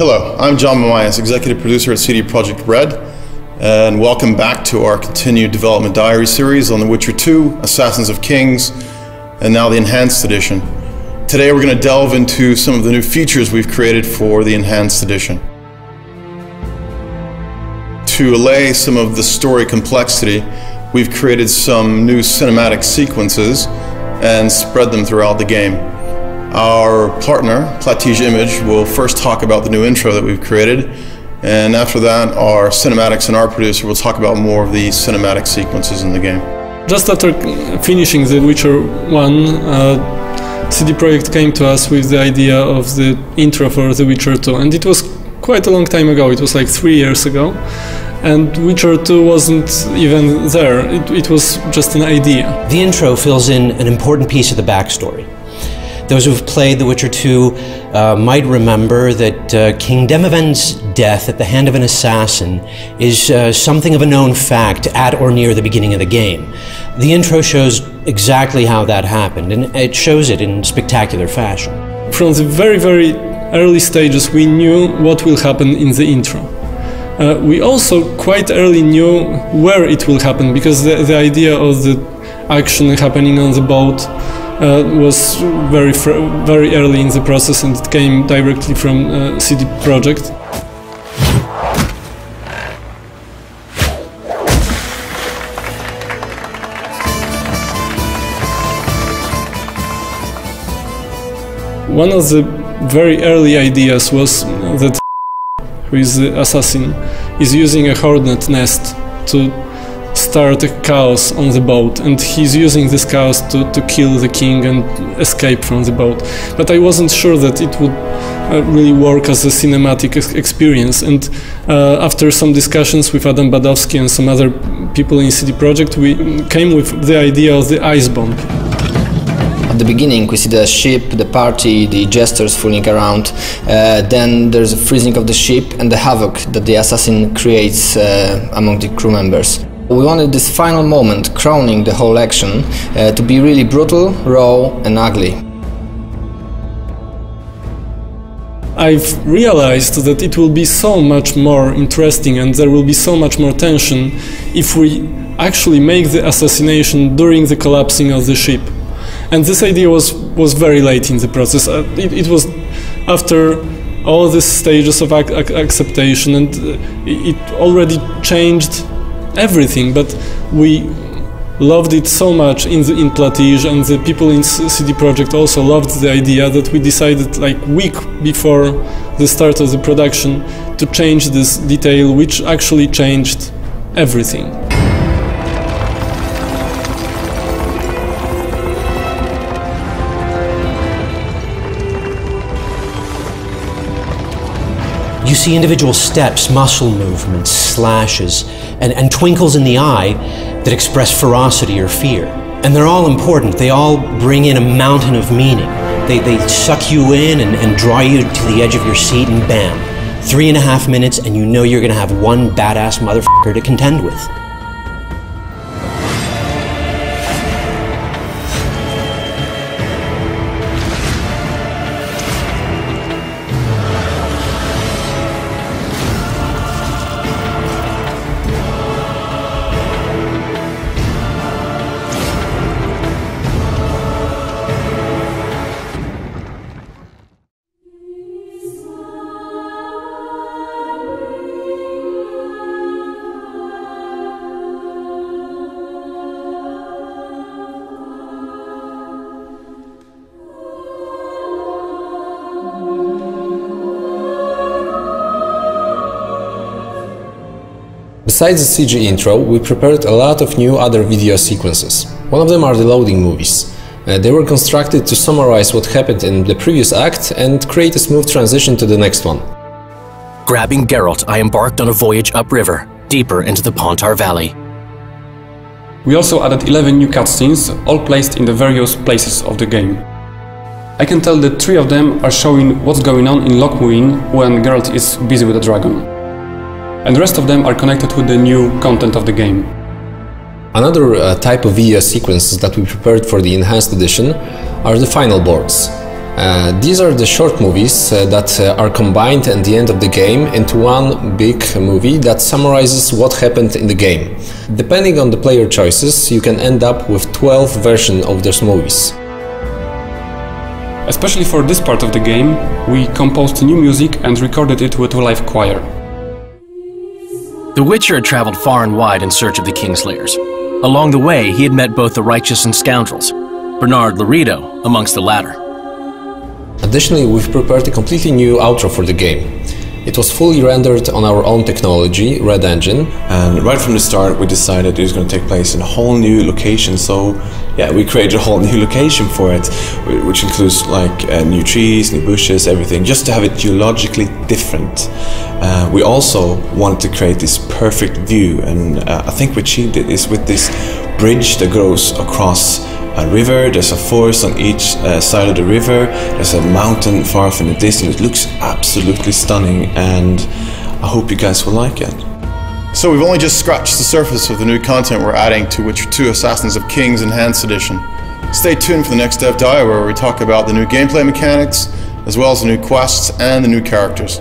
Hello, I'm John Mamias, Executive Producer at CD Projekt Red, and welcome back to our continued development diary series on The Witcher 2, Assassins of Kings, and now the Enhanced Edition. Today we're going to delve into some of the new features we've created for the Enhanced Edition. To allay some of the story complexity, we've created some new cinematic sequences and spread them throughout the game. Our partner, Plattige Image, will first talk about the new intro that we've created, and after that our cinematics and art producer will talk about more of the cinematic sequences in the game. Just after finishing The Witcher 1, CD Projekt came to us with the idea of the intro for The Witcher 2, and it was quite a long time ago. It was like 3 years ago, and Witcher 2 wasn't even there. It was just an idea. The intro fills in an important piece of the backstory. Those who have played The Witcher 2 might remember that King Demavend's death at the hand of an assassin is something of a known fact at or near the beginning of the game. The intro shows exactly how that happened, and it shows it in spectacular fashion. From the very, very early stages, we knew what will happen in the intro. We also quite early knew where it will happen, because the idea of the action happening on the boat was very early in the process, and it came directly from CD Projekt. One of the very early ideas was that who is the assassin is using a hornet nest to start a chaos on the boat, and he's using this chaos to kill the king and escape from the boat. But I wasn't sure that it would really work as a cinematic experience, and after some discussions with Adam Badowski and some other people in CD Projekt, we came with the idea of the ice bomb. At the beginning we see the ship, the party, the jesters fooling around, then there's a freezing of the ship and the havoc that the assassin creates among the crew members. We wanted this final moment, crowning the whole action, to be really brutal, raw and ugly. I've realized that it will be so much more interesting and there will be so much more tension if we actually make the assassination during the collapsing of the ship. And this idea was very late in the process. It was after all these stages of acceptation, and it already changed everything, but we loved it so much in Plattige, and the people in CD Projekt also loved the idea, that we decided like a week before the start of the production to change this detail, which actually changed everything. You see individual steps, muscle movements, slashes, and twinkles in the eye that express ferocity or fear. And they're all important. They all bring in a mountain of meaning. They suck you in and draw you to the edge of your seat, and bam, 3.5 minutes and you know you're gonna have one badass motherfucker to contend with. Besides the CG intro, we prepared a lot of new other video sequences. One of them are the loading movies. They were constructed to summarize what happened in the previous act and create a smooth transition to the next one. Grabbing Geralt, I embarked on a voyage upriver, deeper into the Pontar Valley. We also added 11 new cutscenes, all placed in the various places of the game. I can tell that 3 of them are showing what's going on in Loc Muinne when Geralt is busy with the dragon. And the rest of them are connected with the new content of the game. Another type of video sequences that we prepared for the Enhanced Edition are the final boards. These are the short movies that are combined at the end of the game into one big movie that summarizes what happened in the game. Depending on the player choices, you can end up with 12 versions of those movies. Especially for this part of the game, we composed new music and recorded it with a live choir. The Witcher had traveled far and wide in search of the Kingslayers. Along the way, he had met both the righteous and scoundrels, Bernard Laredo amongst the latter. Additionally, we've prepared a completely new outro for the game. It was fully rendered on our own technology, Red Engine. And right from the start we decided it was going to take place in a whole new location, so yeah, we created a whole new location for it, which includes like new trees, new bushes, everything, just to have it geologically different. We also wanted to create this perfect view, and I think we achieved it is with this bridge that goes across a river. There's a forest on each side of the river. There's a mountain far off in the distance. It looks absolutely stunning, and I hope you guys will like it. So we've only just scratched the surface of the new content we're adding to Witcher 2 Assassins of Kings Enhanced Edition. Stay tuned for the next Dev Dive, where we talk about the new gameplay mechanics, as well as the new quests and the new characters.